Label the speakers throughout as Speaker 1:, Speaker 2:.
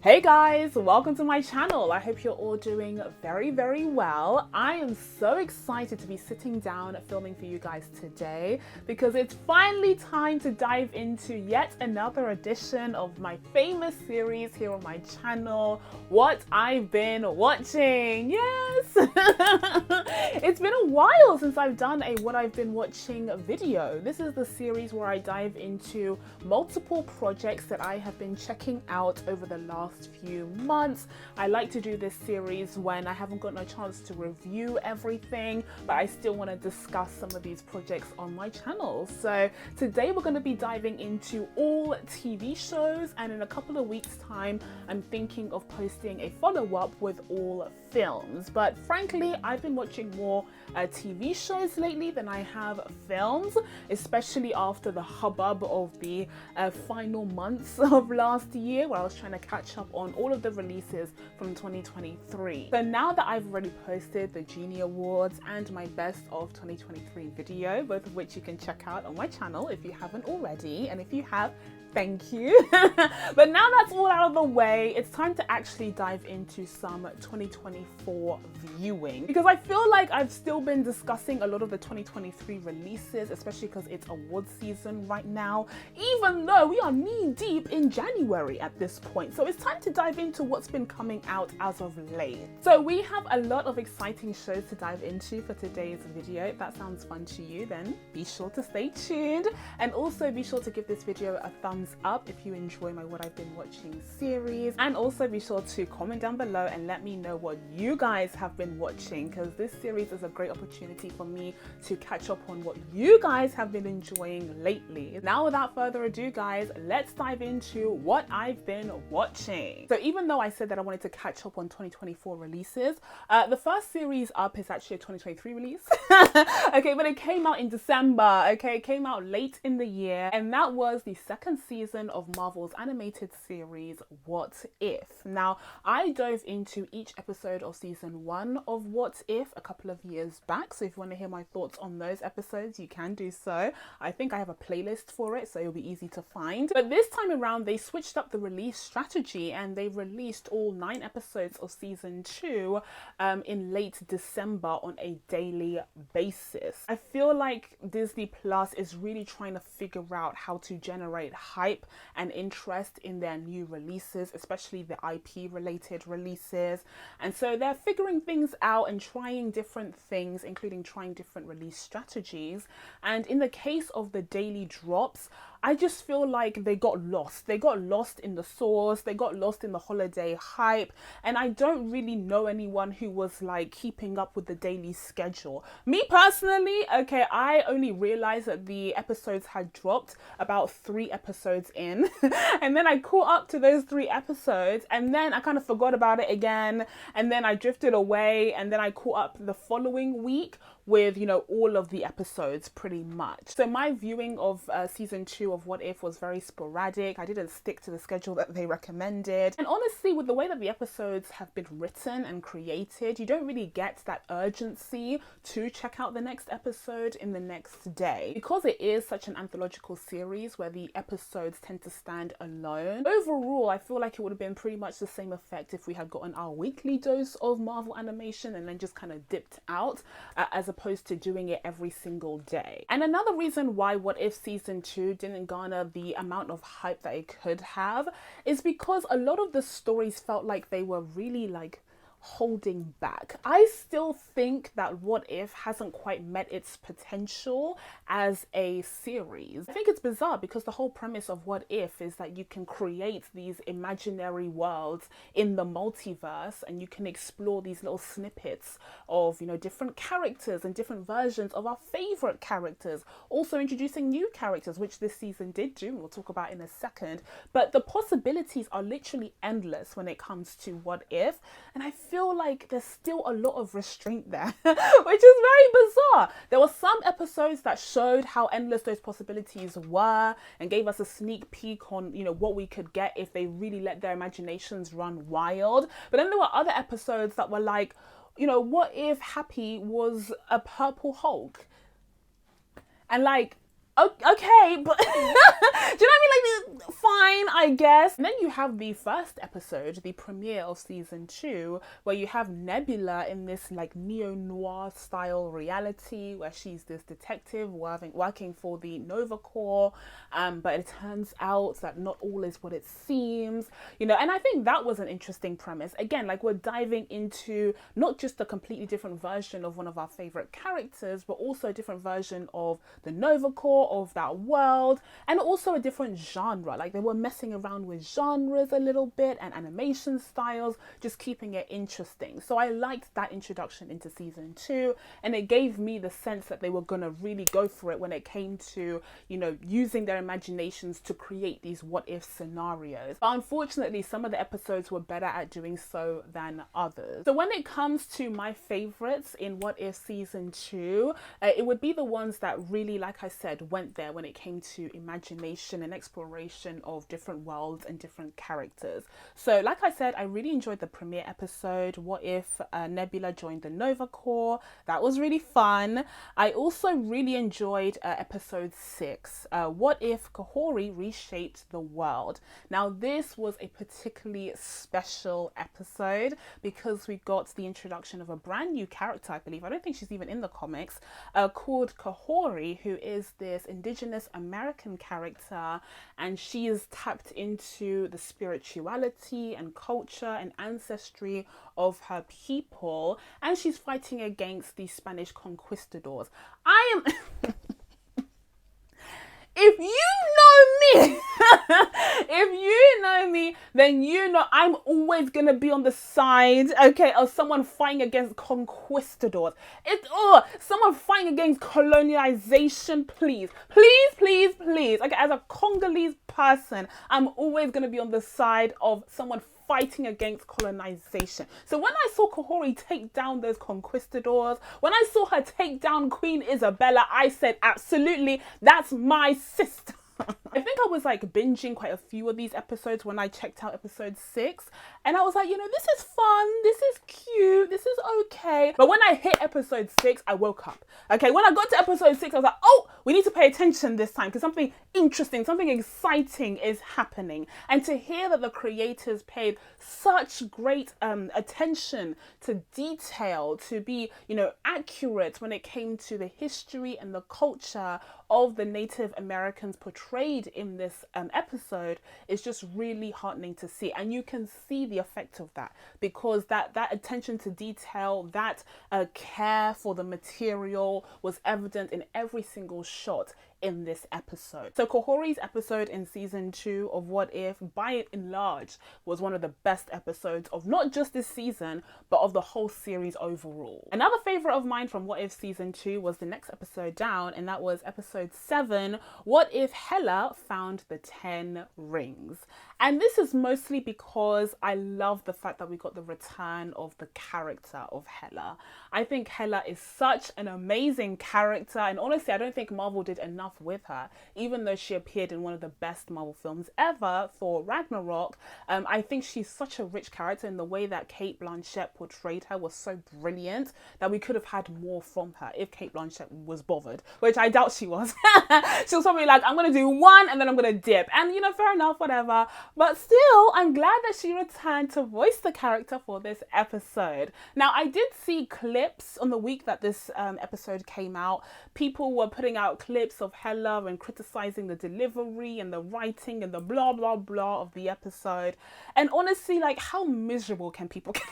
Speaker 1: Hey guys, welcome to my channel. I hope you're all doing very well. I am so excited to be sitting down filming for you guys today because it's finally time to dive into yet another edition of my famous series here on my channel, What I've Been Watching. Yes! It's been a while since I've done a What I've Been Watching video. This is the series where I dive into multiple projects that I have been checking out over the last few months. I like to do this series when I haven't gotten a chance to review everything, but I still want to discuss some of these projects on my channel. So today we're going to be diving into all TV shows, and in a couple of weeks time I'm thinking of posting a follow-up with all films. But frankly, I've been watching more TV shows lately than I have films, especially after the hubbub of the final months of last year where I was trying to catch up on all of the releases from 2023. So now that I've already posted the Genie Awards and my best of 2023 video, both of which you can check out on my channel if you haven't already, and if you have, thank you. But now that's all out of the way, it's time to actually dive into some 2024 viewing, because I feel like I've still been discussing a lot of the 2023 releases, especially because it's awards season right now, even though we are knee deep in January at this point. So it's time to dive into what's been coming out as of late. So we have a lot of exciting shows to dive into for today's video. If that sounds fun to you, then be sure to stay tuned, and also be sure to give this video a thumbs up if you enjoy my What I've Been Watching series, and also be sure to comment down below and let me know what you guys have been watching, because this series is a great opportunity for me to catch up on what you guys have been enjoying lately. Now without further ado guys, let's dive into what I've been watching. So even though I said that I wanted to catch up on 2024 releases, the first series up is actually a 2023 release. Okay, but it came out in December. Okay, it came out late in the year, and that was the second season of Marvel's animated series What If. Now I dove into each episode of season 1 of What If a couple of years back, so if you want to hear my thoughts on those episodes you can do so. I think I have a playlist for it, so it'll be easy to find. But this time around they switched up the release strategy and they released all 9 episodes of season 2 in late December on a daily basis. I feel like Disney Plus is really trying to figure out how to generate hype and interest in their new releases, especially the IP related releases, and so they're figuring things out and trying different things, including trying different release strategies. And in the case of the daily drops, I just feel like they got lost. They got lost in the sauce, they got lost in the holiday hype, and I don't really know anyone who was like keeping up with the daily schedule. Me personally, okay, I only realized that the episodes had dropped about 3 episodes in and then I caught up to those 3 episodes, and then I kind of forgot about it again, and then I drifted away, and then I caught up the following week with, you know, all of the episodes pretty much. So my viewing of season 2 of What If was very sporadic. I didn't stick to the schedule that they recommended, and honestly with the way that the episodes have been written and created, you don't really get that urgency to check out the next episode in the next day, because it is such an anthological series where the episodes tend to stand alone. Overall I feel like it would have been pretty much the same effect if we had gotten our weekly dose of Marvel animation and then just kind of dipped out, as opposed to doing it every single day. And another reason why What If season 2 didn't garner the amount of hype that it could have is because a lot of the stories felt like they were really like holding back. I still think that What If hasn't quite met its potential as a series. I think it's bizarre because the whole premise of What If is that you can create these imaginary worlds in the multiverse, and you can explore these little snippets of, you know, different characters and different versions of our favorite characters, also introducing new characters, which this season did do, and we'll talk about in a second. But the possibilities are literally endless when it comes to What If, and I feel like there's still a lot of restraint there, which is very bizarre. There were some episodes that showed how endless those possibilities were and gave us a sneak peek on, you know, what we could get if they really let their imaginations run wild. But then there were other episodes that were like, you know, what if Happy was a purple Hulk? And like, Okay, but do you know what I mean? Like, fine, I guess. And then you have the first episode, the premiere of season 2, where you have Nebula in this like neo-noir style reality where she's this detective working for the Nova Corps, but it turns out that not all is what it seems, you know. And I think that was an interesting premise. Again, like, we're diving into not just a completely different version of one of our favorite characters, but also a different version of the Nova Corps, of that world, and also a different genre. Like, they were messing around with genres a little bit and animation styles, just keeping it interesting. So I liked that introduction into season 2, and it gave me the sense that they were gonna really go for it when it came to, you know, using their imaginations to create these what if scenarios. But unfortunately, some of the episodes were better at doing so than others. So when it comes to my favorites in What If season 2, it would be the ones that really, like I said, went there when it came to imagination and exploration of different worlds and different characters. So like I said, I really enjoyed the premiere episode, What If Nebula joined the Nova Corps. That was really fun. I also really enjoyed episode 6, What If Kahori reshaped the world. Now this was a particularly special episode because we got the introduction of a brand new character, I believe. I don't think she's even in the comics, called Kahori, who is this indigenous American character, and she is tapped into the spirituality and culture and ancestry of her people, and she's fighting against the Spanish conquistadors. I am if you know me, if you know me, then you know I'm always gonna be on the side, okay, of someone fighting against conquistadors. Someone fighting against colonialization, please. Okay, as a Congolese person, I'm always gonna be on the side of someone fighting against colonization. So when I saw Kahori take down those conquistadors, when I saw her take down Queen Isabella, I said, absolutely, that's my sister. I think I was like binging quite a few of these episodes when I checked out episode 6, and I was like, you know, this is fun, this is cute, this is okay. But when I hit episode 6, I woke up. Okay, when I got to episode 6, I was like, oh, we need to pay attention this time because something interesting, something exciting is happening. And to hear that the creators paid such great attention to detail, to be, you know, accurate when it came to the history and the culture of the Native Americans portrayed in this episode, is just really heartening to see. And you can see the effect of that because that attention to detail, that care for the material was evident in every single shot in this episode. So Kahori's episode in season 2 of What If, by and large, was one of the best episodes of not just this season, but of the whole series overall. Another favorite of mine from What If season 2 was the next episode down, and that was episode 7, What If Hela Found the 10 Rings. And this is mostly because I love the fact that we got the return of the character of Hela. I think Hela is such an amazing character, and honestly, I don't think Marvel did enough with her. Even though she appeared in one of the best Marvel films ever, Thor Ragnarok, I think she's such a rich character, and the way that Cate Blanchett portrayed her was so brilliant that we could have had more from her if Cate Blanchett was bothered, which I doubt she was. She was probably like, I'm gonna do one and then I'm gonna dip, and you know, fair enough, whatever. But still, I'm glad that she returned to voice the character for this episode. Now, I did see clips on the week that this episode came out. People were putting out clips of Hela and criticizing the delivery and the writing and the blah blah blah of the episode. And honestly, like, how miserable can people get?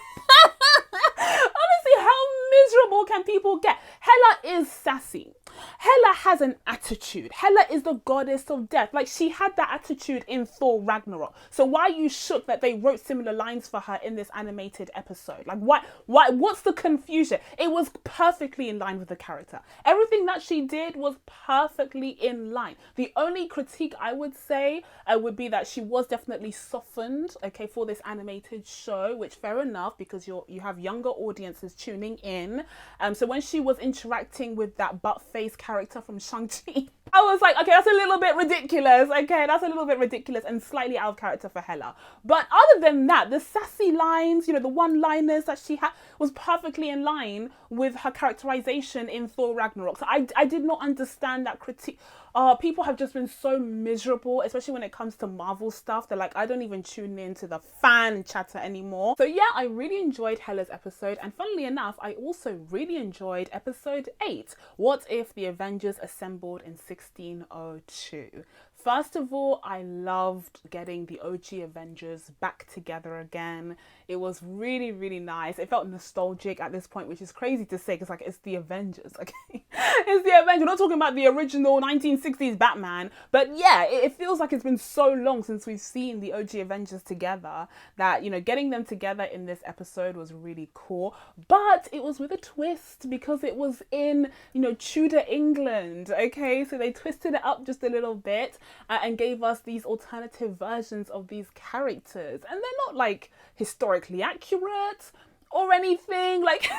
Speaker 1: Honestly, how miserable can people get? Hela is sassy. Hela has an attitude. Hela is the goddess of death. Like, she had that attitude in Thor Ragnarok. So why are you shook that they wrote similar lines for her in this animated episode? Like, what's the confusion? It was perfectly in line with the character. Everything that she did was perfectly in line. The only critique I would say would be that she was definitely softened, okay, for this animated show, which fair enough, because you have younger audiences tuning in. So when she was interacting with that butt-face character from Shang-Chi, I was like, okay, that's a little bit ridiculous. Okay, that's a little bit ridiculous and slightly out of character for Hela. But other than that, the sassy lines, you know, the one-liners that she had was perfectly in line with her characterization in Thor Ragnarok. So I did not understand that critique. people have just been so miserable, especially when it comes to Marvel stuff. They're like, I don't even tune in to the fan chatter anymore. So yeah, I really enjoyed Hella's episode, and funnily enough, I also really enjoyed episode 8, What If the Avengers Assembled in 1602. First of all, I loved getting the OG Avengers back together again. It was really, really nice. It felt nostalgic at this point, which is crazy to say because, like, it's the Avengers, okay? It's the Avengers. We're not talking about the original 1960s Batman, but yeah, it feels like it's been so long since we've seen the OG Avengers together that, you know, getting them together in this episode was really cool. But it was with a twist because it was in, you know, Tudor England, okay? So they twisted it up just a little bit and gave us these alternative versions of these characters. And they're not like historically accurate or anything. Like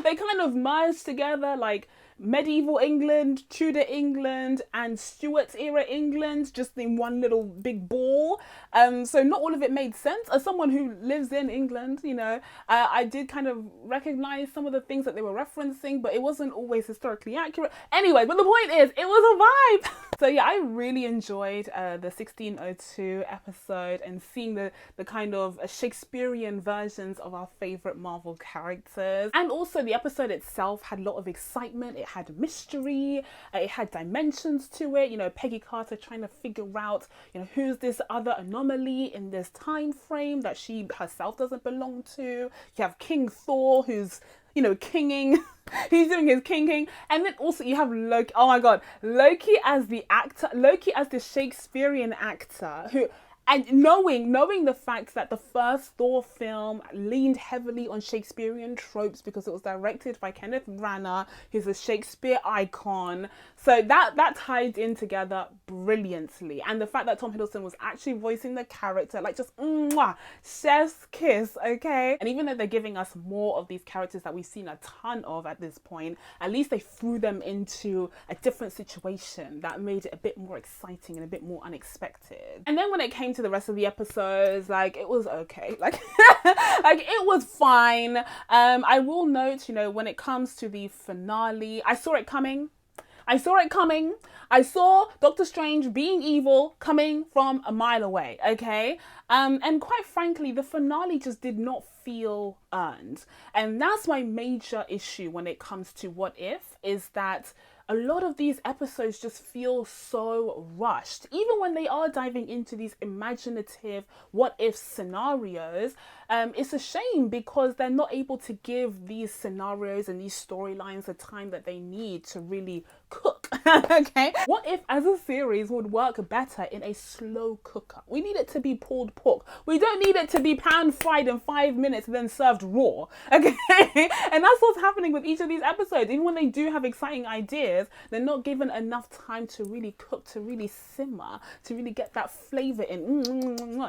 Speaker 1: they kind of merged together, like medieval England, Tudor England, and Stuart era England, just in one little big ball. So not all of it made sense. As someone who lives in England, you know, I did kind of recognize some of the things that they were referencing, but it wasn't always historically accurate. Anyway, but the point is, it was a vibe. So yeah, I really enjoyed the 1602 episode and seeing the kind of Shakespearean versions of our favorite Marvel characters. And also the episode itself had a lot of excitement. It had mystery, it had dimensions to it, you know, Peggy Carter trying to figure out, you know, who's this other anomaly in this time frame that she herself doesn't belong to. You have King Thor, who's, you know, kinging. He's doing his king. And then also you have Loki. Oh my God. Loki as the actor, Loki as the Shakespearean actor who, and knowing the fact that the first Thor film leaned heavily on Shakespearean tropes because it was directed by Kenneth Branagh, who's a Shakespeare icon. So that tied in together brilliantly. And the fact that Tom Hiddleston was actually voicing the character, like just mwah, chef's kiss, okay? And even though they're giving us more of these characters that we've seen a ton of at this point, at least they threw them into a different situation that made it a bit more exciting and a bit more unexpected. And then when it came to the rest of the episodes, like, it was okay. Like, like it was fine. I will note, you know, when it comes to the finale, I saw it coming. I saw Doctor Strange being evil coming from a mile away, okay? And quite frankly, the finale just did not feel earned. And that's my major issue when it comes to What If, is that a lot of these episodes just feel so rushed. Even when they are diving into these imaginative what if scenarios, it's a shame because they're not able to give these scenarios and these storylines the time that they need to really cook. Okay? What If as a series would work better in a slow cooker? We need it to be pulled pork. We don't need it to be pan fried in 5 minutes and then served raw. Okay? And that's what's happening with each of these episodes. Even when they do have exciting ideas, they're not given enough time to really cook, to really simmer, to really get that flavor in,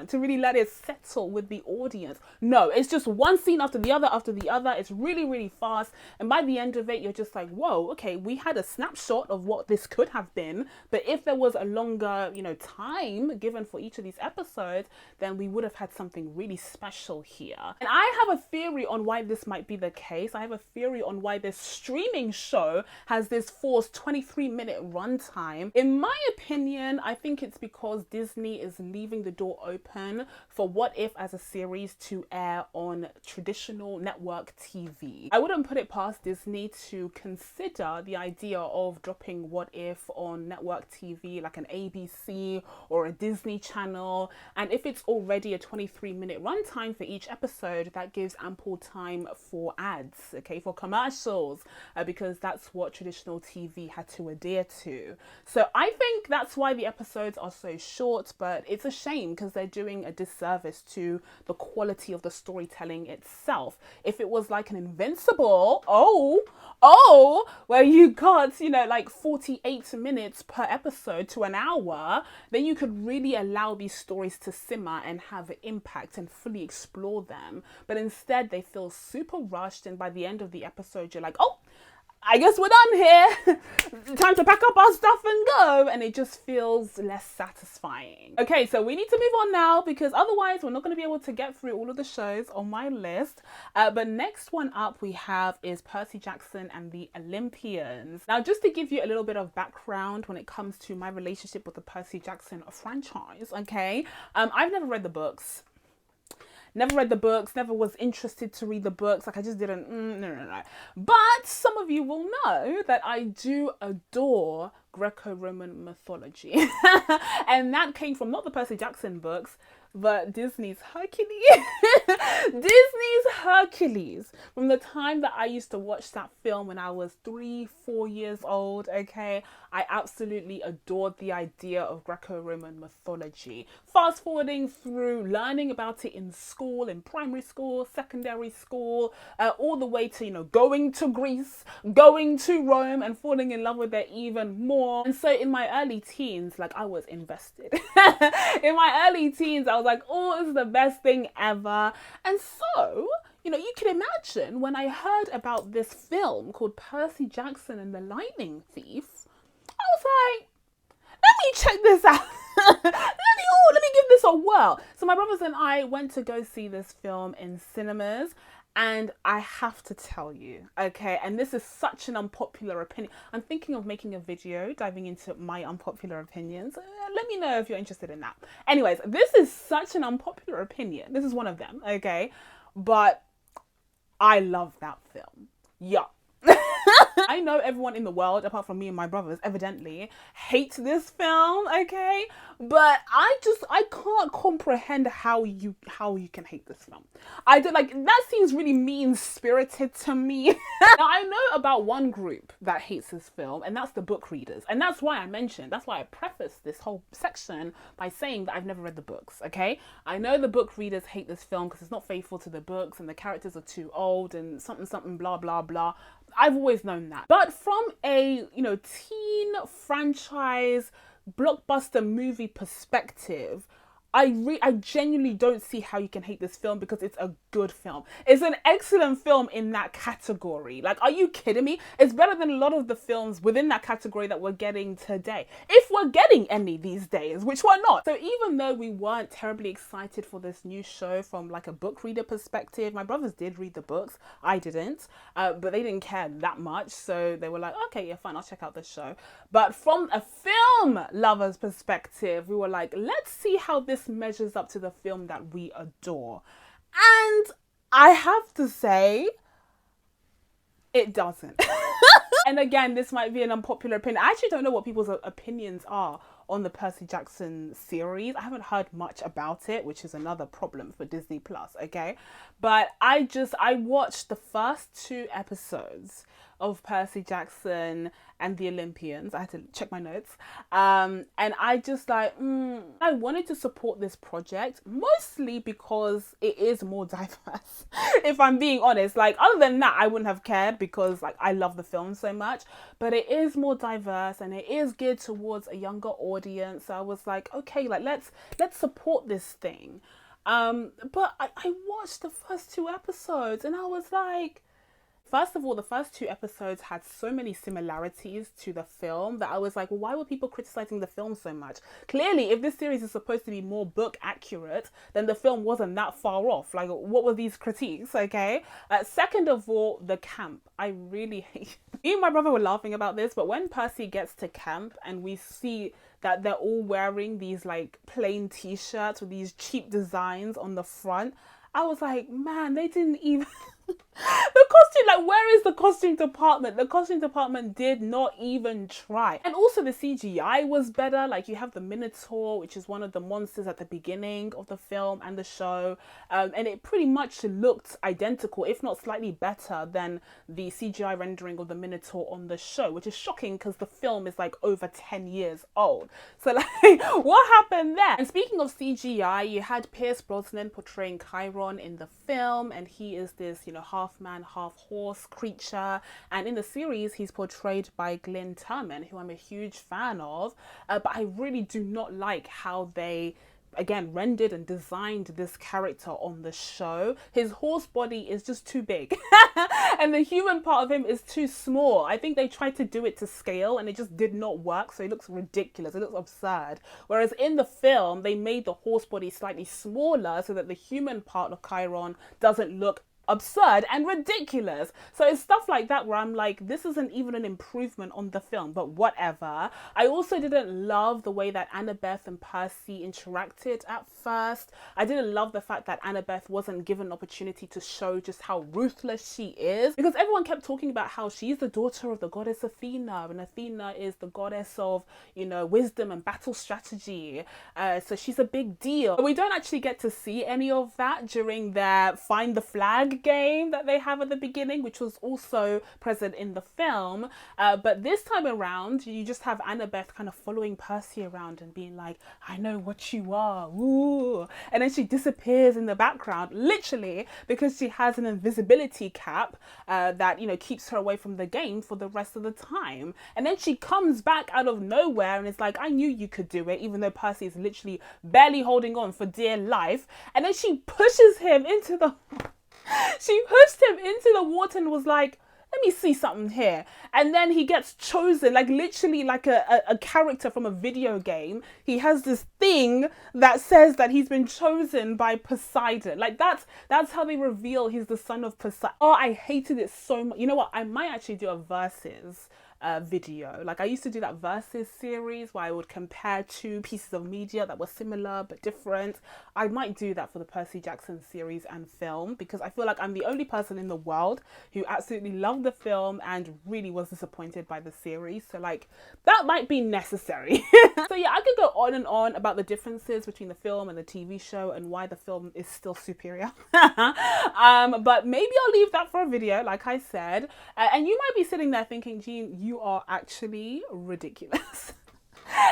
Speaker 1: to really let it settle with the audience. No, it's just one scene after the other after the other. It's really, really fast. And by the end of it, you're just like, whoa, okay, we had a snapshot of what this could have been. But if there was a longer, you know, time given for each of these episodes, then we would have had something really special here. And I have a theory on why this might be the case. I have a theory on why this streaming show has this forced 23-minute runtime. In my opinion, I think it's because Disney is leaving the door open for What If as a series to air on traditional network TV. I wouldn't put it past Disney to consider the idea of dropping What If on network TV like an ABC or a Disney Channel. And if it's already a 23-minute runtime for each episode, that gives ample time for ads, okay, for commercials, because that's what traditional TV had to adhere to. So I think that's why the episodes are so short, but it's a shame because they're doing a disservice to the quality of the storytelling itself. If it was like an Invincible, where you got, you know, like 48 minutes per episode to an hour, then you could really allow these stories to simmer and have impact and fully explore them. But instead they feel super rushed, and by the end of the episode you're like, oh, I guess we're done here. Time to pack up our stuff and go. And it just feels less satisfying. Okay, so we need to move on now because otherwise we're not going to be able to get through all of the shows on my list. But next one up we have is Percy Jackson and the Olympians. Now, just to give you a little bit of background when it comes to my relationship with the Percy Jackson franchise, okay? I've never read the books. Never was interested to read the books. Like, I just didn't, no. But some of you will know that I do adore Greco-Roman mythology. And that came from not the Percy Jackson books, but Disney's Hercules. Disney's Hercules. From the time that I used to watch that film when I was 3-4 years old, okay, I absolutely adored the idea of Greco-Roman mythology. Fast forwarding through learning about it in school, in primary school, secondary school, all the way to, going to Greece, going to Rome and falling in love with it even more. And so in my early teens, like, I was invested. In my early teens, I was like, oh, this is the best thing ever. And so, you can imagine when I heard about this film called Percy Jackson and the Lightning Thief, I was like, let me check this out. let me give this a whirl. So my brothers and I went to go see this film in cinemas. And I have to tell you, okay, and this is such an unpopular opinion. I'm thinking of making a video diving into my unpopular opinions. Let me know if you're interested in that. Anyways, this is such an unpopular opinion. This is one of them, okay? But I love that film. Yeah. I know everyone in the world, apart from me and my brothers, evidently hates this film, okay? But I can't comprehend how you can hate this film. I don't that seems really mean-spirited to me. Now, I know about one group that hates this film, and that's the book readers. And that's why I prefaced this whole section by saying that I've never read the books, okay? I know the book readers hate this film because it's not faithful to the books and the characters are too old and something, blah, blah, blah. I've always known that. But from a, teen franchise blockbuster movie perspective, I genuinely don't see how you can hate this film because it's a good film. It's an excellent film in that category. Like, are you kidding me? It's better than a lot of the films within that category that we're getting today. If we're getting any these days, which we're not. So even though we weren't terribly excited for this new show from like a book reader perspective, my brothers did read the books. I didn't, but they didn't care that much. So they were like, okay, yeah, fine, I'll check out this show. But from a film lover's perspective, we were like, let's see how this measures up to the film that we adore. And I have to say, it doesn't. And again, this might be an unpopular opinion. I actually don't know what people's opinions are on the Percy Jackson series. I haven't heard much about it, which is another problem for Disney Plus, okay? But I watched the first 2 episodes of Percy Jackson and the Olympians. I had to check my notes. And I just I wanted to support this project mostly because it is more diverse. If I'm being honest, other than that, I wouldn't have cared because I love the film so much, but it is more diverse and it is geared towards a younger audience. So I was like, okay, let's support this thing. But I watched the first 2 episodes and I was like, first of all, the first 2 episodes had so many similarities to the film that I was like, well, why were people criticizing the film so much? Clearly, if this series is supposed to be more book accurate, then the film wasn't that far off. What were these critiques, okay? Second of all, the camp. I really hate Me and my brother were laughing about this, but when Percy gets to camp and we see that they're all wearing these plain t-shirts with these cheap designs on the front, I was like, man, they didn't even... The costume, where is the costume department? The costume department did not even try. And also the CGI was better. You have the Minotaur, which is one of the monsters at the beginning of the film and the show. And it pretty much looked identical, if not slightly better than the CGI rendering of the Minotaur on the show, which is shocking because the film is over 10 years old. So what happened there? And speaking of CGI, you had Pierce Brosnan portraying Chiron in the film, and he is this, half man, half horse creature. And in the series, he's portrayed by Glyn Turman, who I'm a huge fan of. But I really do not like how they again rendered and designed this character on the show. His horse body is just too big and the human part of him is too small. I think they tried to do it to scale and it just did not work, so it looks ridiculous, it looks absurd. Whereas in the film they made the horse body slightly smaller so that the human part of Chiron doesn't look absurd and ridiculous. So it's stuff like that where I'm like, this isn't even an improvement on the film, but whatever. I also didn't love the way that Annabeth and Percy interacted at first. I didn't love the fact that Annabeth wasn't given an opportunity to show just how ruthless she is, because everyone kept talking about how she's the daughter of the goddess Athena, and Athena is the goddess of, you know, wisdom and battle strategy, so she's a big deal. But we don't actually get to see any of that during their Find the Flag game that they have at the beginning, which was also present in the film. But this time around, you just have Annabeth kind of following Percy around and being like, I know what you are, ooh. And then she disappears in the background, literally, because she has an invisibility cap that, you know, keeps her away from the game for the rest of the time. And then she comes back out of nowhere and is like, I knew you could do it, even though Percy is literally barely holding on for dear life. And then she pushes him into the she pushed him into the water and was like, let me see something here. And then he gets chosen, like literally like a character from a video game. He has this thing that says that he's been chosen by Poseidon. Like that's how they reveal he's the son of Poseidon. Oh, I hated it so much. You know what? I might actually do a versus video. Like I used to do that versus series where I would compare two pieces of media that were similar but different. I might do that for the Percy Jackson series and film, because I feel like I'm the only person in the world who absolutely loved the film and really was disappointed by the series. So like that might be necessary. So yeah, I could go on and on about the differences between the film and the TV show and why the film is still superior. But maybe I'll leave that for a video, like I said. And you might be sitting there thinking, Jean, you are actually ridiculous.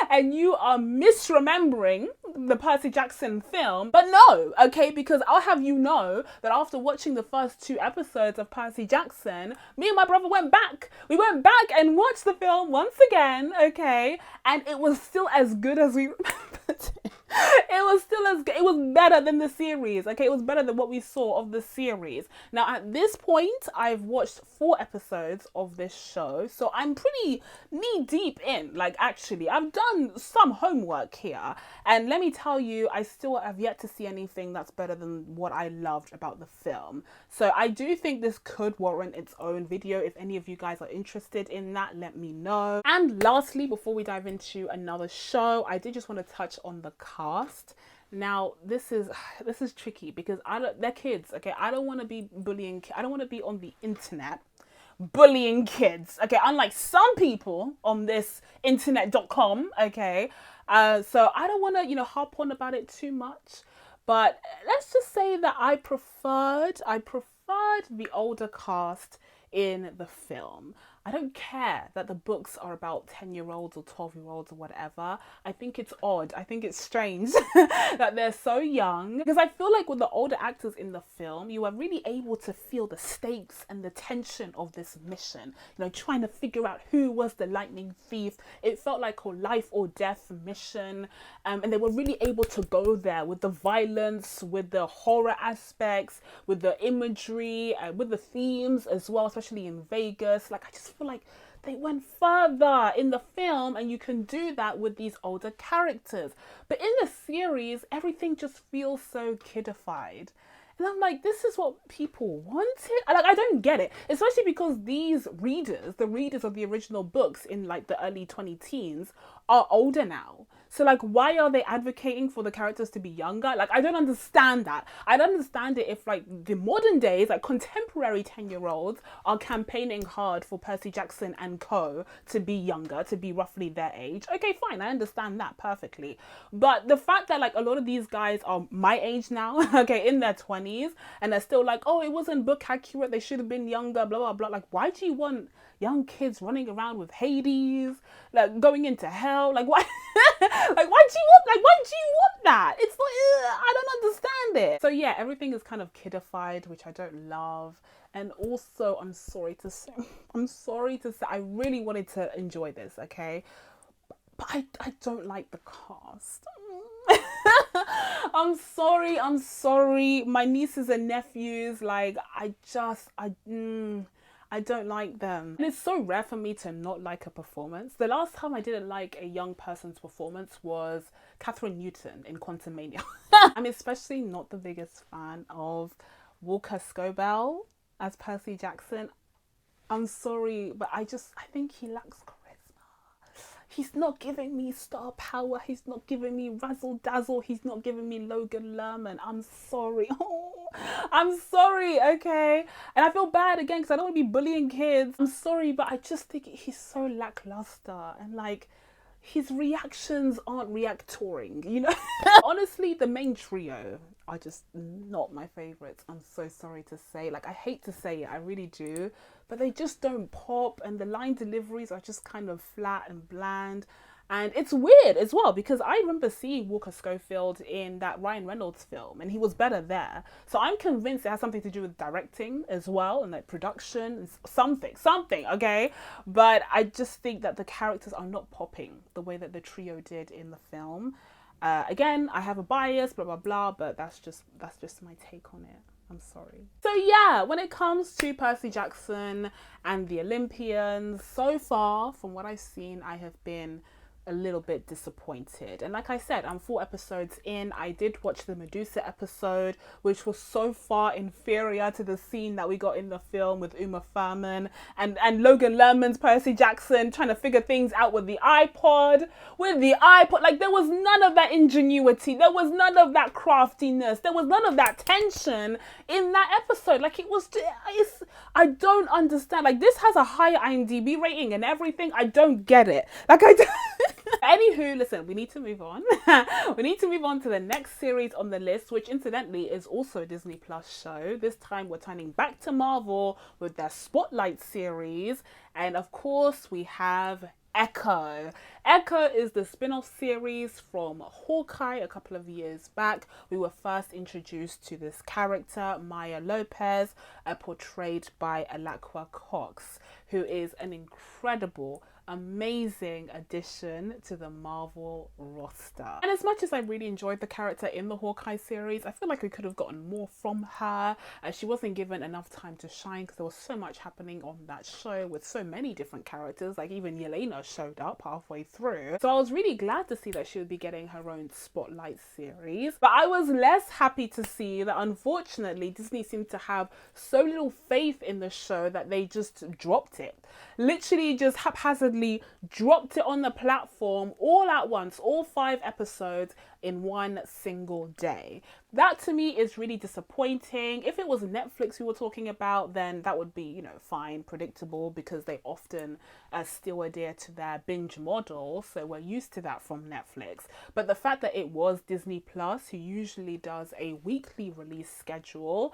Speaker 1: And you are misremembering the Percy Jackson film. But no, okay, because I'll have you know that after watching the first 2 episodes of Percy Jackson, me and my brother went back. We went back and watched the film once again, okay? And it was still as good as we remembered it. It was still as good. It was better than the series, okay? It was better than what we saw of the series. Now, at this point, I've watched 4 episodes of this show, so I'm pretty knee deep in. Like, actually, I've done some homework here. And let me tell you, I still have yet to see anything that's better than what I loved about the film. So I do think this could warrant its own video. If any of you guys are interested in that, let me know. And lastly, before we dive into another show, I did just want to touch on the cast. Now, this is tricky because they're kids, okay? I don't want to be bullying. I don't want to be on the internet bullying kids, okay? Unlike some people on this internet.com, okay? So I don't want to, you know, harp on about it too much. But let's just say that I preferred the older cast in the film. I don't care that the books are about 10-year-olds or 12-year-olds or whatever. I think it's odd. I think it's strange that they're so young. Because I feel like with the older actors in the film, you are really able to feel the stakes and the tension of this mission. You know, trying to figure out who was the lightning thief. It felt like a life or death mission. And they were really able to go there with the violence, with the horror aspects, with the imagery, with the themes as well, especially in Vegas. Like, I just feel like they went further in the film, and you can do that with these older characters. But in the series, everything just feels so kidified. And I'm like, this is what people wanted? Like, I don't get it. Especially because these readers, the readers of the original books in like the early 20-teens, are older now. So like, why are they advocating for the characters to be younger? Like, I don't understand that. I don't understand it if like the modern days, like contemporary 10-year-olds are campaigning hard for Percy Jackson and co to be younger, to be roughly their age. Okay, fine. I understand that perfectly. But the fact that like a lot of these guys are my age now, okay, in their 20s, and they're still like, oh, it wasn't book accurate, they should have been younger, blah, blah, blah. Like, why do you want young kids running around with Hades, like going into hell? Like, why? Like, why do you want that? It's like, I don't understand it. So yeah, everything is kind of kidified, which I don't love. And also, I'm sorry to say, I really wanted to enjoy this, okay? But I don't like the cast. I'm sorry. My nieces and nephews, like, I don't like them. And it's so rare for me to not like a performance. The last time I didn't like a young person's performance was Catherine Newton in Quantumania. I'm especially not the biggest fan of Walker Scobell as Percy Jackson. I'm sorry, but I think he lacks charisma. He's not giving me star power. He's not giving me razzle dazzle. He's not giving me Logan Lerman. I'm sorry. Oh, I'm sorry, okay? And I feel bad again because I don't want to be bullying kids. I'm sorry, but I just think he's so lackluster. And like, his reactions aren't reactoring, you know? Honestly, the main trio are just not my favorites. I'm so sorry to say. Like, I hate to say it, I really do. But they just don't pop, and the line deliveries are just kind of flat and bland. And it's weird as well because I remember seeing Walker Schofield in that Ryan Reynolds film and he was better there. So I'm convinced it has something to do with directing as well and like production and something, okay? But I just think that the characters are not popping the way that the trio did in the film. Again, I have a bias, blah, blah, blah, but that's just my take on it. I'm sorry. So yeah, when it comes to Percy Jackson and the Olympians, so far from what I've seen, I have been a little bit disappointed. And like I said, I'm 4 episodes in. I did watch the Medusa episode, which was so far inferior to the scene that we got in the film with Uma Thurman and Logan Lerman's Percy Jackson trying to figure things out with the iPod. Like, there was none of that ingenuity. There was none of that craftiness. There was none of that tension in that episode. Like, I don't understand. Like, this has a higher IMDb rating and everything. I don't get it. Like, I don't... Anywho, listen, we need to move on. We need to move on to the next series on the list, which incidentally is also a Disney Plus show. This time we're turning back to Marvel with their Spotlight series. And of course, we have Echo. Echo is the spin-off series from Hawkeye a couple of years back. We were first introduced to this character, Maya Lopez, portrayed by Alaqua Cox, who is an incredible, amazing addition to the Marvel roster. And as much as I really enjoyed the character in the Hawkeye series, I feel like we could have gotten more from her. She wasn't given enough time to shine because there was so much happening on that show with so many different characters. Like, even Yelena showed up halfway through. So I was really glad to see that she would be getting her own Spotlight series. But I was less happy to see that unfortunately Disney seemed to have so little faith in the show that they just dropped it. Literally just haphazardly dropped it on the platform all at once, all 5 episodes in one single day. That to me is really disappointing. If it was Netflix we were talking about, then that would be, you know, fine, predictable, because they often still adhere to their binge model, so we're used to that from Netflix. But the fact that it was Disney Plus, who usually does a weekly release schedule,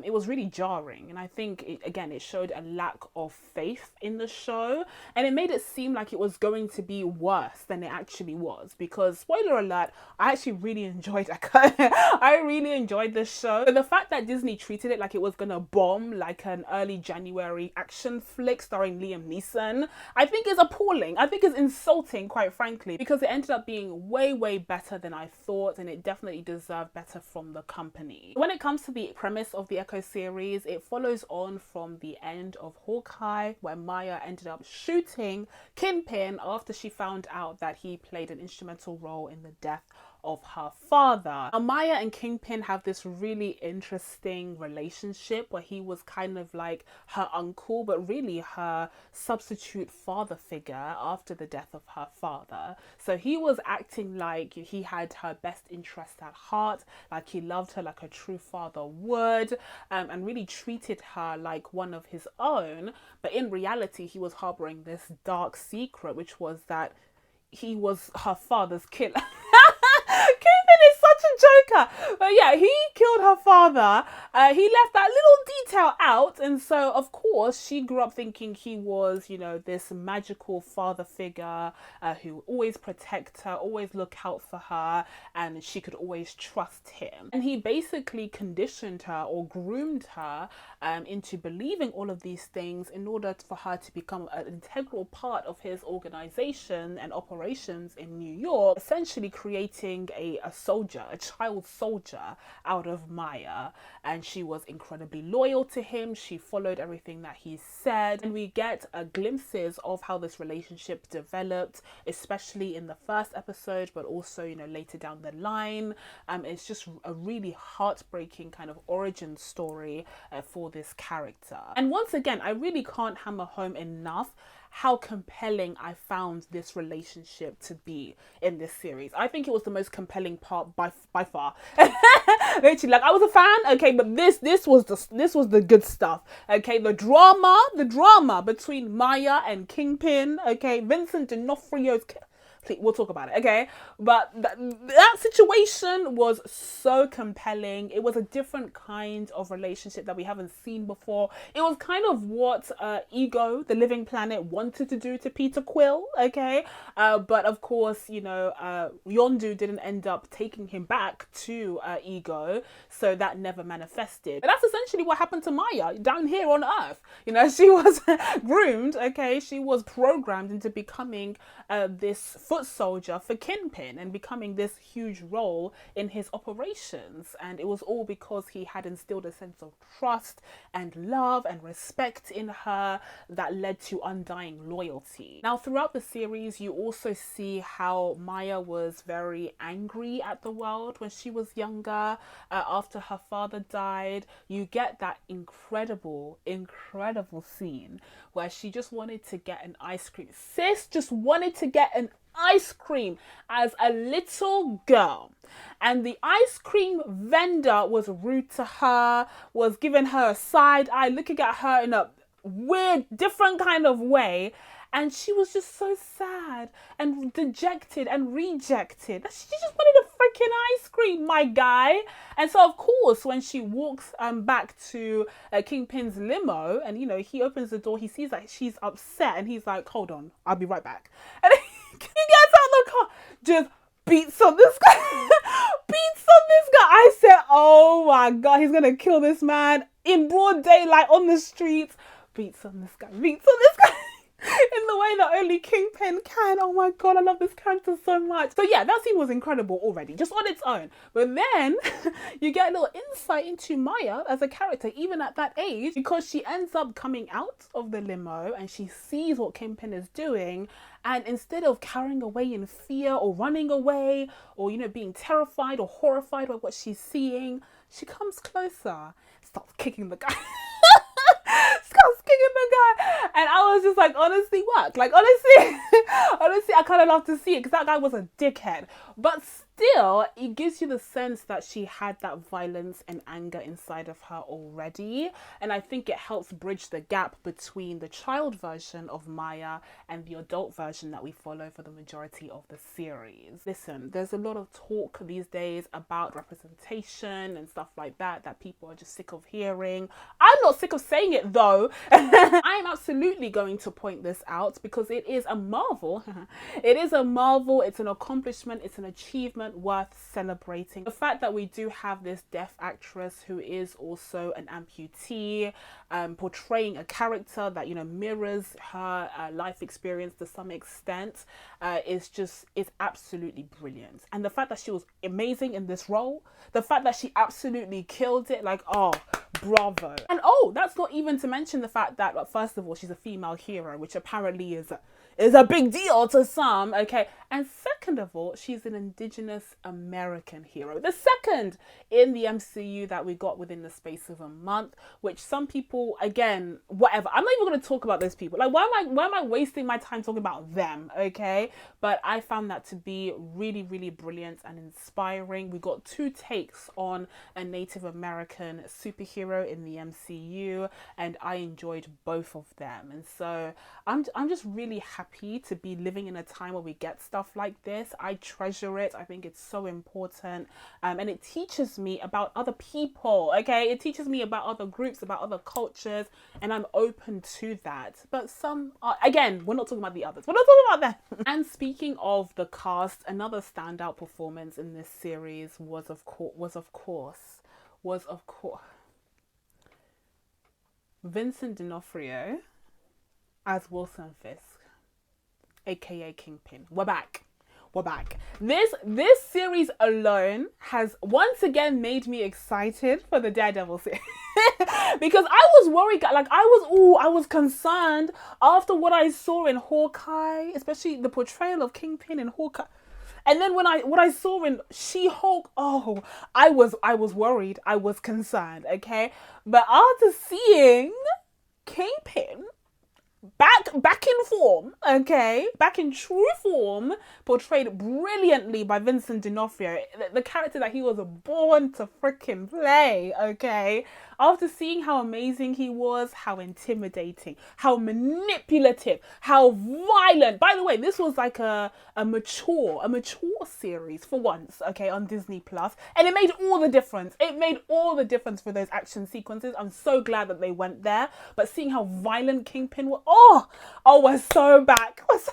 Speaker 1: it was really jarring. And I think it showed a lack of faith in the show, and it made it seem like it was going to be worse than it actually was, because spoiler alert, I actually really enjoyed Echo. I really enjoyed this show. But the fact that Disney treated it like it was gonna bomb like an early January action flick starring Liam Neeson, I think is appalling. I think is insulting, quite frankly, because it ended up being way, way better than I thought, and it definitely deserved better from the company. When it comes to the premise of the Echo series, it follows on from the end of Hawkeye, where Maya ended up shooting Kingpin after she found out that he played an instrumental role in the death of her father. Now, Maya and Kingpin have this really interesting relationship where he was kind of like her uncle, but really her substitute father figure after the death of her father. So he was acting like he had her best interest at heart, like he loved her like a true father would, and really treated her like one of his own. But in reality, he was harboring this dark secret, which was that he was her father's killer. Kingpin is such such a joker. But yeah, he killed her father. He left that little detail out. And so, of course, she grew up thinking he was, you know, this magical father figure who would always protect her, always look out for her, and she could always trust him. And he basically conditioned her or groomed her into believing all of these things in order for her to become an integral part of his organization and operations in New York, essentially creating a soldier, a child soldier out of Maya. And she was incredibly loyal to him. She followed everything that he said. And we get glimpses of how this relationship developed, especially in the first episode, but also, you know, later down the line. It's just a really heartbreaking kind of origin story for this character. And once again, I really can't hammer home enough how compelling I found this relationship to be in this series. I think it was the most compelling part by far. Literally, like, I was a fan, okay, but this was the good stuff, okay. The drama between Maya and Kingpin, okay. Vincent D'Onofrio's, we'll talk about it, okay. But that situation was so compelling. It was a different kind of relationship that we haven't seen before. It was kind of what Ego, the Living Planet, wanted to do to Peter Quill, okay. But of course, you know, Yondu didn't end up taking him back to Ego, so that never manifested. But that's essentially what happened to Maya down here on Earth. You know, she was groomed, okay. She was programmed into becoming this foot soldier for Kingpin and becoming this huge role in his operations. And it was all because he had instilled a sense of trust and love and respect in her that led to undying loyalty. Now, throughout the series, you also see how Maya was very angry at the world when she was younger, after her father died. You get that incredible scene where she just wanted to get an ice cream. Sis just wanted to get an ice cream as a little girl, and the ice cream vendor was rude to her, was giving her a side eye, looking at her in a weird, different kind of way. And she was just so sad and dejected and rejected. She just wanted a freaking ice cream, my guy. And so, of course, when she walks back to Kingpin's limo, and, you know, he opens the door, he sees that she's upset, and he's like, hold on, I'll be right back. And he gets out of the car, just beats on this guy. Beats on this guy. I said, oh my God, he's going to kill this man in broad daylight on the streets. Beats on this guy. Beats on this guy. In the way that only Kingpin can. Oh my God, I love this character so much. So yeah, that scene was incredible already, just on its own. But then you get a little insight into Maya as a character, even at that age, because she ends up coming out of the limo and she sees what Kingpin is doing. And instead of carrying away in fear or running away or, you know, being terrified or horrified by what she's seeing, she comes closer, starts kicking the guy. Starts kicking the guy, and I was just like, honestly, what? Like, honestly, I kind of love to see it because that guy was a dickhead, but still, it gives you the sense that she had that violence and anger inside of her already, and I think it helps bridge the gap between the child version of Maya and the adult version that we follow for the majority of the series. Listen, there's a lot of talk these days about representation and stuff like that people are just sick of hearing. I'm not sick of saying it though. I'm absolutely going to point this out because it is a marvel. It is a marvel. It's an accomplishment. It's an achievement worth celebrating. The fact that we do have this deaf actress who is also an amputee, portraying a character that, you know, mirrors her life experience to some extent, is absolutely brilliant. And the fact that she was amazing in this role, the fact that she absolutely killed it, like, oh, bravo. And oh, that's not even to mention the fact that, like, first of all, she's a female hero, which apparently is a big deal to some, okay? And second of all, she's an Indigenous American hero. The second in the MCU that we got within the space of a month, which some people, again, whatever. I'm not even going to talk about those people. Like, why am I wasting my time talking about them, okay? But I found that to be really, really brilliant and inspiring. We got two takes on a Native American superhero hero in the MCU, and I enjoyed both of them. And so I'm just really happy to be living in a time where we get stuff like this. I treasure it. I think it's so important, and it teaches me about other people. Okay, it teaches me about other groups, about other cultures, and I'm open to that. But some are, again, we're not talking about the others. We're not talking about them. And speaking of the cast, another standout performance in this series was of course Vincent D'Onofrio as Wilson Fisk, aka Kingpin. We're back. This series alone has once again made me excited for the Daredevil series. Because I was worried, like I was concerned after what I saw in Hawkeye, especially the portrayal of Kingpin in Hawkeye. And then what I saw in She-Hulk, I was worried, I was concerned, okay? But after seeing Kingpin back in form, okay, back in true form, portrayed brilliantly by Vincent D'Onofrio, the character that he was born to freaking play, okay. After seeing how amazing he was, how intimidating, how manipulative, how violent. By the way, this was like a mature series for once, okay, on Disney Plus, and it made all the difference. It made all the difference for those action sequences. I'm so glad that they went there. But seeing how violent Kingpin was, we're so back. We're so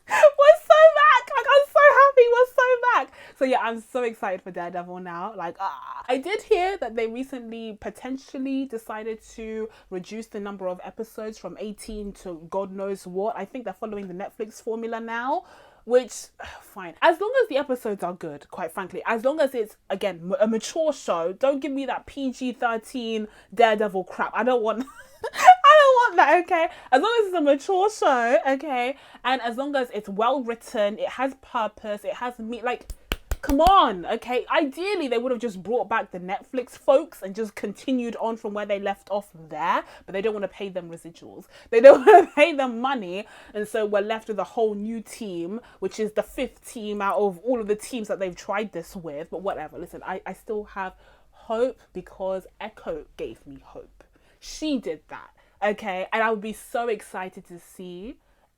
Speaker 1: back. Like, I'm so happy we're so back. So yeah, I'm so excited for Daredevil now. Like, I did hear that they recently potentially decided to reduce the number of episodes from 18 to God knows what. I think they're following the Netflix formula now, which, fine. As long as the episodes are good, quite frankly. As long as it's, again, a mature show. Don't give me that PG-13 Daredevil crap. I don't want that, okay? As long as it's a mature show, okay? And as long as it's well written, it has purpose, it has me, like, come on, okay? Ideally, they would have just brought back the Netflix folks and just continued on from where they left off there, but they don't want to pay them residuals. They don't want to pay them money, and so we're left with a whole new team, which is the 5th team out of all of the teams that they've tried this with, but whatever. Listen, I still have hope because Echo gave me hope. She did that, okay? And I would be so excited to see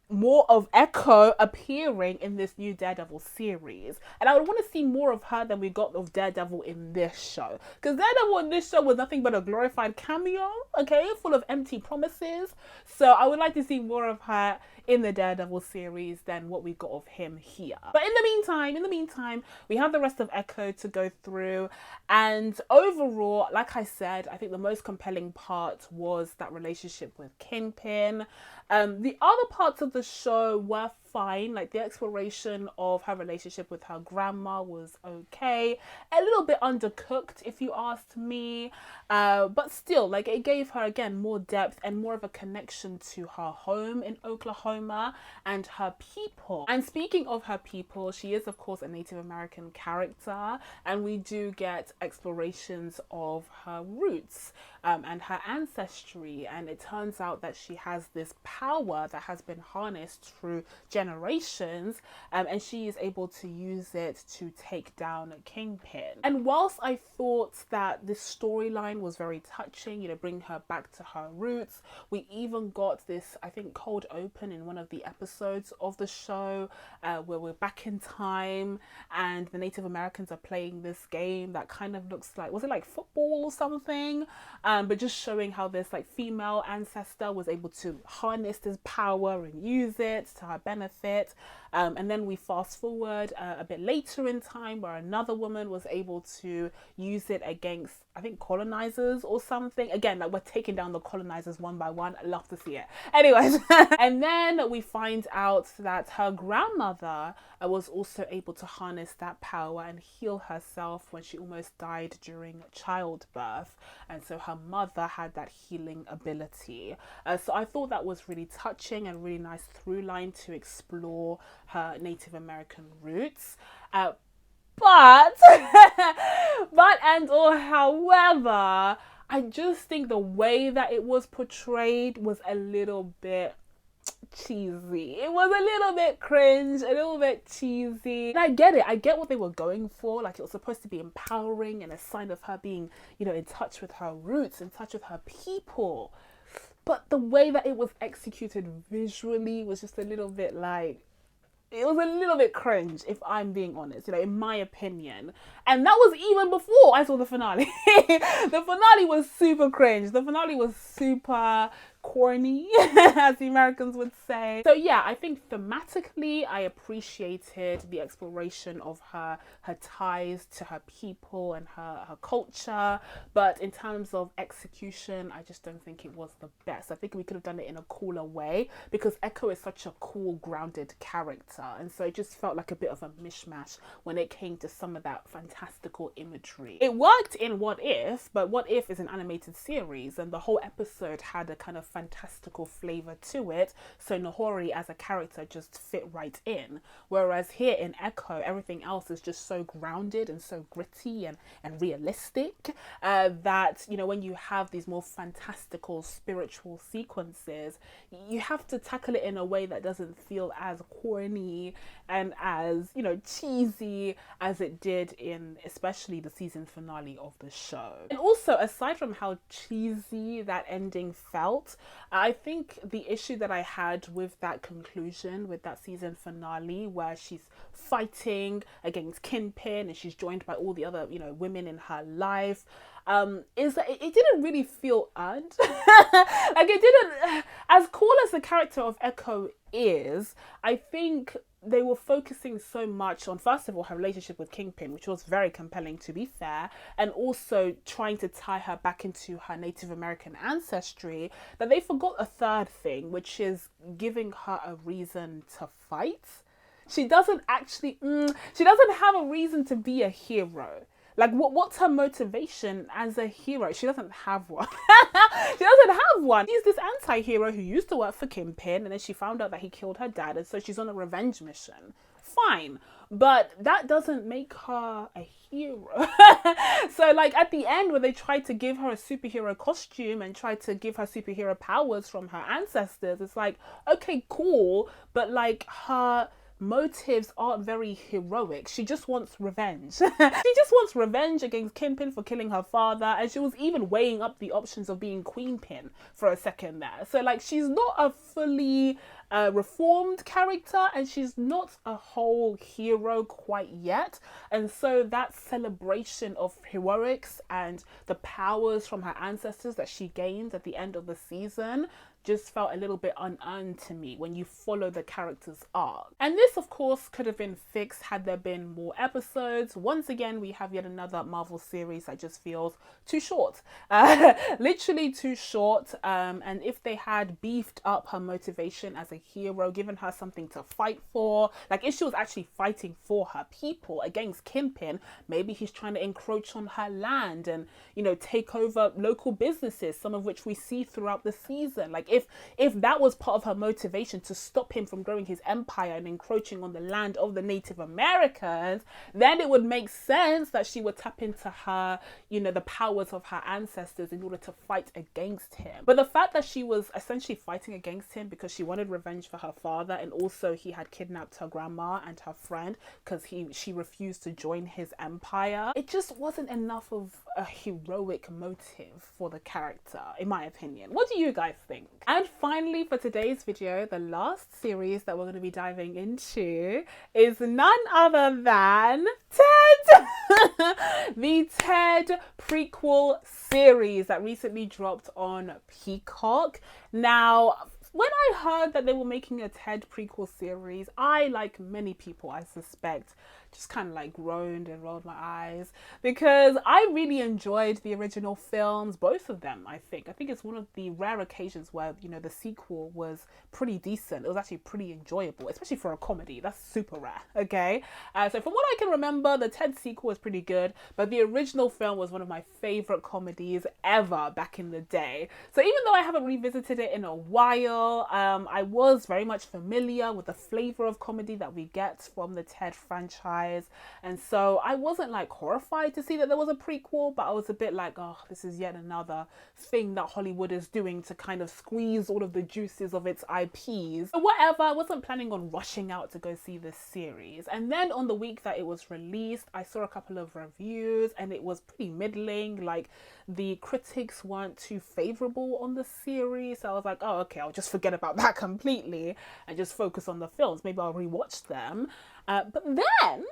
Speaker 1: more of Echo appearing in this new Daredevil series. And I would want to see more of her than we got of Daredevil in this show. Because Daredevil in this show was nothing but a glorified cameo, okay? Full of empty promises. So I would like to see more of her in the Daredevil series than what we got of him here. But in the meantime, we have the rest of Echo to go through. And overall, like I said, I think the most compelling part was that relationship with Kingpin. The other parts of the show were fine, like the exploration of her relationship with her grandma was okay, a little bit undercooked if you asked me, but still, like, it gave her again more depth and more of a connection to her home in Oklahoma and her people. And speaking of her people, she is of course a Native American character, and we do get explorations of her roots and her ancestry, and it turns out that she has this power that has been harnessed through generations, and she is able to use it to take down a Kingpin. And whilst I thought that this storyline was very touching, you know, bring her back to her roots, we even got this, I think, cold open in one of the episodes of the show where we're back in time and the Native Americans are playing this game that kind of looks like, was it like football or something? But just showing how this like female ancestor was able to harness this power and use it to her benefit. And then we fast forward a bit later in time where another woman was able to use it against, I think, colonizers or something. Again, like, we're taking down the colonizers one by one. I love to see it. Anyways, and then we find out that her grandmother was also able to harness that power and heal herself when she almost died during childbirth. And so her mother had that healing ability. So I thought that was really touching and really nice through line to explore her Native American roots. But however, I just think the way that it was portrayed was a little bit cheesy. It was a little bit cringe, a little bit cheesy. And I get it. I get what they were going for. Like, it was supposed to be empowering and a sign of her being, you know, in touch with her roots, in touch with her people. But the way that it was executed visually was just a little bit like, it was a little bit cringe, if I'm being honest, you know, in my opinion. And that was even before I saw the finale. The finale was super cringe. The finale was super corny, as the Americans would say. So yeah, I think thematically I appreciated the exploration of her ties to her people and her culture, but in terms of execution, I just don't think it was the best. I think we could have done it in a cooler way, because Echo is such a cool, grounded character, and so it just felt like a bit of a mishmash when it came to some of that fantastical imagery. It worked in What If, but What If is an animated series, and the whole episode had a kind of fantastical flavor to it, so Nahori as a character just fit right in. Whereas here in Echo, everything else is just so grounded and so gritty and realistic that, you know, when you have these more fantastical spiritual sequences, you have to tackle it in a way that doesn't feel as corny and as, you know, cheesy as it did in especially the season finale of the show. And also, aside from how cheesy that ending felt, I think the issue that I had with that conclusion, with that season finale, where she's fighting against Kingpin and she's joined by all the other, you know, women in her life, is that it didn't really feel earned. Like, it didn't, as cool as the character of Echo is, I think they were focusing so much on, first of all, her relationship with Kingpin, which was very compelling, to be fair, and also trying to tie her back into her Native American ancestry, that they forgot a third thing, which is giving her a reason to fight. She doesn't actually, she doesn't have a reason to be a hero. Like, what's her motivation as a hero? She doesn't have one. She doesn't have one. She's this anti-hero who used to work for Kingpin, and then she found out that he killed her dad, and so she's on a revenge mission. Fine. But that doesn't make her a hero. So, like, at the end, when they tried to give her a superhero costume and tried to give her superhero powers from her ancestors, it's like, okay, cool, but, like, her motives aren't very heroic. She just wants revenge. She just wants revenge against Kingpin for killing her father, and she was even weighing up the options of being Queenpin for a second there. So, like, she's not a fully reformed character, and she's not a whole hero quite yet. And so that celebration of heroics and the powers from her ancestors that she gained at the end of the season just felt a little bit unearned to me when you follow the character's arc. And this, of course, could have been fixed had there been more episodes. Once again, we have yet another Marvel series that just feels too short. Literally too short. And if they had beefed up her motivation as a hero, given her something to fight for, like if she was actually fighting for her people against Kingpin, maybe he's trying to encroach on her land and, you know, take over local businesses, some of which we see throughout the season. Like, if that was part of her motivation to stop him from growing his empire and encroaching on the land of the Native Americans, then it would make sense that she would tap into her, you know, the powers of her ancestors in order to fight against him. But the fact that she was essentially fighting against him because she wanted revenge for her father, and also he had kidnapped her grandma and her friend because she refused to join his empire, it just wasn't enough of a heroic motive for the character, in my opinion. What do you guys think? And finally, for today's video, the last series that we're going to be diving into is none other than Ted! The Ted prequel series that recently dropped on Peacock. Now, when I heard that they were making a Ted prequel series, I, like many people, I suspect, just kind of like groaned and rolled my eyes, because I really enjoyed the original films, both of them. I think it's one of the rare occasions where, you know, the sequel was pretty decent. It was actually pretty enjoyable, especially for a comedy. That's super rare. Okay, so from what I can remember, the Ted sequel was pretty good, but the original film was one of my favorite comedies ever back in the day. So even though I haven't revisited it in a while, I was very much familiar with the flavor of comedy that we get from the Ted franchise. franchise. And so I wasn't like horrified to see that there was a prequel, but I was a bit like, oh, this is yet another thing that Hollywood is doing to kind of squeeze all of the juices of its IPs. But whatever, I wasn't planning on rushing out to go see this series. And then on the week that it was released, I saw a couple of reviews and it was pretty middling. Like, the critics weren't too favorable on the series. So I was like, oh, okay, I'll just forget about that completely and just focus on the films. Maybe I'll rewatch them. But then,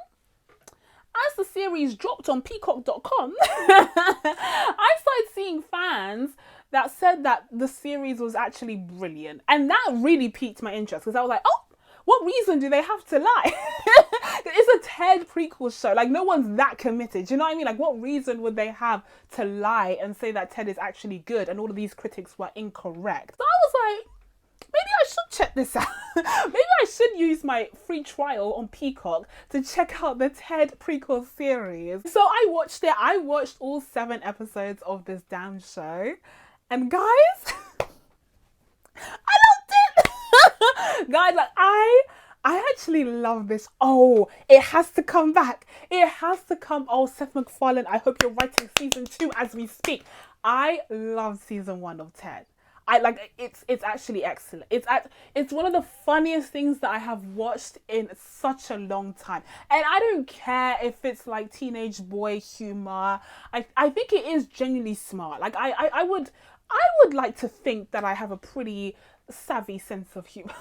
Speaker 1: as the series dropped on peacock.com, I started seeing fans that said that the series was actually brilliant. And that really piqued my interest because I was like, oh, what reason do they have to lie? It's a Ted prequel show. Like, no one's that committed. You know what I mean? Like, what reason would they have to lie and say that Ted is actually good and all of these critics were incorrect? So I was like, maybe I should check this out. Maybe I should use my free trial on Peacock to check out the Ted prequel series. So I watched it. I watched all 7 episodes of this damn show. And guys, I loved it. Guys, like, I actually love this. Oh, it has to come back. It has to come. Oh, Seth MacFarlane, I hope you're writing season 2 as we speak. I love season 1 of Ted. It's actually excellent. It's one of the funniest things that I have watched in such a long time. And I don't care if it's like teenage boy humor. I think it is genuinely smart. Like I would like to think that I have a pretty savvy sense of humor.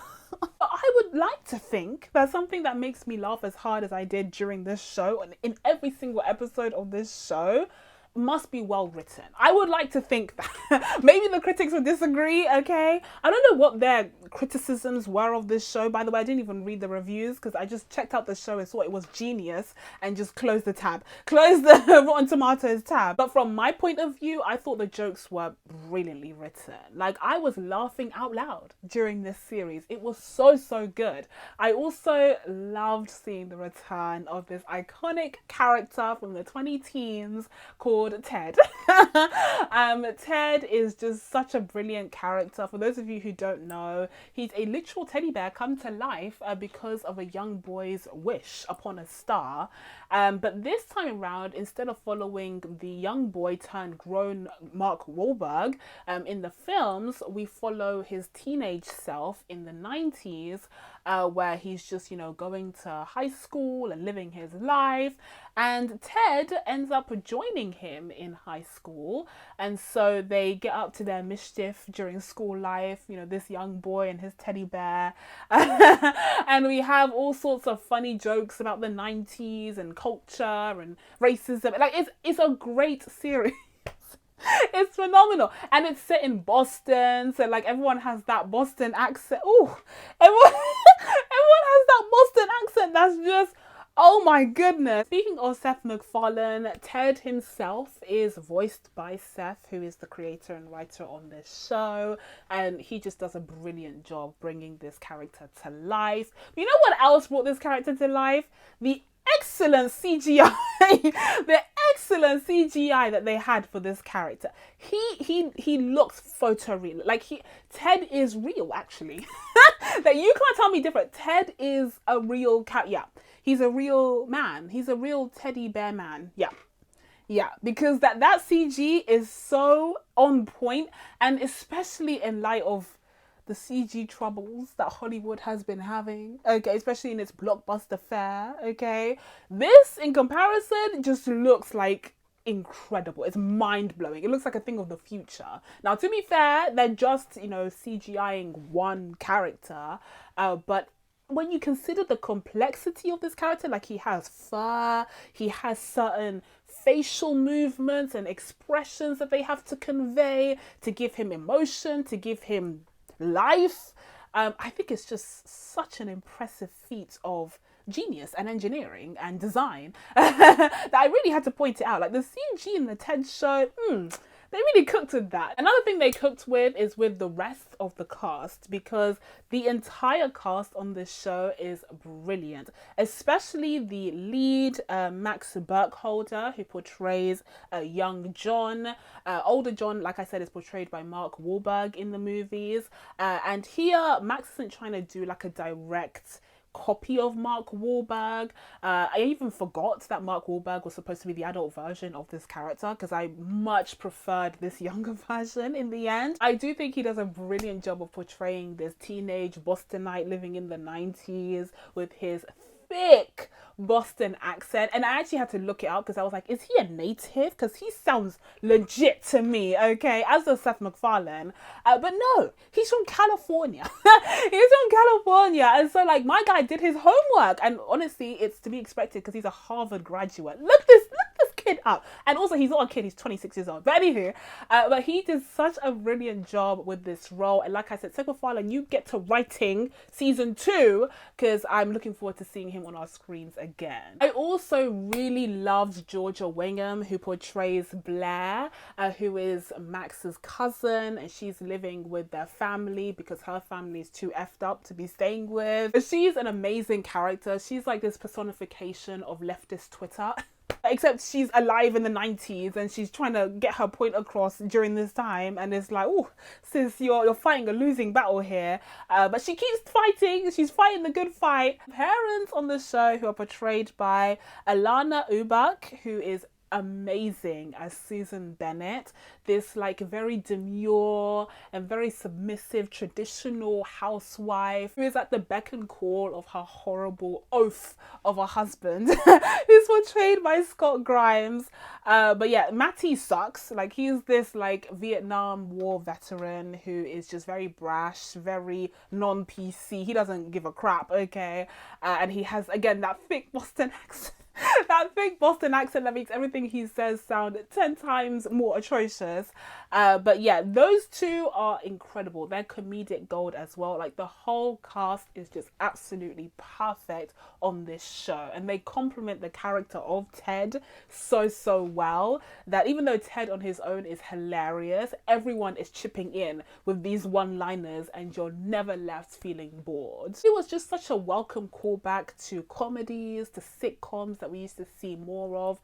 Speaker 1: I would like to think that something that makes me laugh as hard as I did during this show and in every single episode of this show must be well written. I would like to think that. Maybe the critics would disagree, okay? I don't know what their criticisms were of this show. By the way, I didn't even read the reviews because I just checked out the show and thought it was genius and just closed the tab. Closed the Rotten Tomatoes tab. But from my point of view, I thought the jokes were brilliantly written. Like, I was laughing out loud during this series. It was so good. I also loved seeing the return of this iconic character from the 20-teens called Ted. Ted is just such a brilliant character. For those of you who don't know, he's a literal teddy bear come to life because of a young boy's wish upon a star. But this time around, instead of following the young boy turned grown Mark Wahlberg in the films, we follow his teenage self in the 90s, where he's just, going to high school and living his life. And Ted ends up joining him in high school. And so they get up to their mischief during school life, this young boy and his teddy bear. And we have all sorts of funny jokes about the 90s and culture and racism. Like, it's a great series. It's phenomenal. And it's set in Boston, so like everyone has that Boston accent. Ooh, everyone has that Boston accent that's just, oh my goodness. Speaking of Seth MacFarlane, Ted himself is voiced by Seth, who is the creator and writer on this show. And he just does a brilliant job bringing this character to life. You know what else brought this character to life? The excellent CGI. The excellent CGI that they had for this character. He looks photoreal. Like, Ted is real, actually. That you can't tell me different. Ted is a real cat. Yeah. He's a real man. He's a real teddy bear man. Yeah. Yeah, because that CG is so on point, and especially in light of the CG troubles that Hollywood has been having, okay, especially in its blockbuster fare, okay. This, in comparison, just looks like incredible. It's mind-blowing. It looks like a thing of the future. Now, to be fair, they're just, CGIing one character, but when you consider the complexity of this character, like, he has fur, he has certain facial movements and expressions that they have to convey to give him emotion, to give him life. I think it's just such an impressive feat of genius and engineering and design that I really had to point it out. Like, the CG in the Ted show, they really cooked with that. Another thing they cooked with is with the rest of the cast, because the entire cast on this show is brilliant, especially the lead, Max Burkholder, who portrays young John. Older John, like I said, is portrayed by Mark Wahlberg in the movies. And here, Max isn't trying to do like a direct copy of Mark Wahlberg. I even forgot that Mark Wahlberg was supposed to be the adult version of this character because I much preferred this younger version in the end. I do think he does a brilliant job of portraying this teenage Bostonite living in the 90s with his thick Boston accent, and I actually had to look it up because I was like, is he a native? Because he sounds legit to me, okay, as does Seth MacFarlane, but no, he's from California. He's from California, and so like my guy did his homework, and honestly it's to be expected because he's a Harvard graduate. Look this kid up, and also he's not a kid, he's 26 years old, but anywho, but he did such a brilliant job with this role, and like I said, Seth MacFarlane, you get to writing season 2 because I'm looking forward to seeing him on our screens again. I also really loved Georgia Wingham, who portrays Blair, who is Max's cousin, and she's living with their family because her family is too effed up to be staying with. She's an amazing character. She's like this personification of leftist Twitter. Except she's alive in the 90s and she's trying to get her point across during this time, and it's like, oh, sis, you're fighting a losing battle here, but she keeps fighting. She's fighting the good fight. Parents on the show who are portrayed by Alana Ubach, who is amazing as Susan Bennett, this like very demure and very submissive traditional housewife who is at the beck and call of her horrible oaf of a husband who's portrayed by Scott Grimes. But yeah, Matty sucks. Like, he's this like Vietnam War veteran who is just very brash, very non-PC. He doesn't give a crap, okay? And he has, again, that thick Boston accent. That thick Boston accent that makes everything he says sound 10 times more atrocious. But yeah, those two are incredible. They're comedic gold as well. Like, the whole cast is just absolutely perfect on this show, and they complement the character of Ted so well that even though Ted on his own is hilarious, everyone is chipping in with these one-liners and you're never left feeling bored. It was just such a welcome callback to comedies, to sitcoms that we used to see more of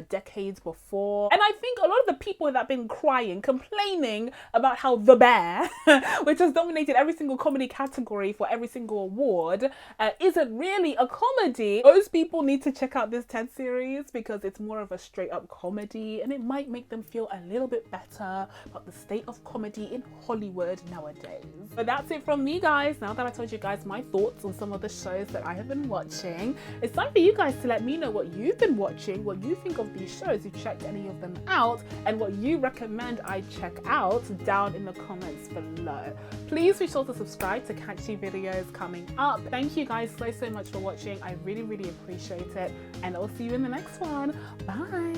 Speaker 1: decades before. And I think a lot of the people that have been crying, complaining about how The Bear, which has dominated every single comedy category for every single award, isn't really a comedy. Those people need to check out this Ted series because it's more of a straight up comedy, and it might make them feel a little bit better about the state of comedy in Hollywood nowadays. But that's it from me, guys. Now that I told you guys my thoughts on some of the shows that I have been watching, it's time for you guys to let me know what you've been watching, what you think of these shows, you checked any of them out, and what you recommend I check out down in the comments below. Please be sure to subscribe to catch new videos coming up. Thank you guys so much for watching. I really appreciate it, and I'll see you in the next one. Bye.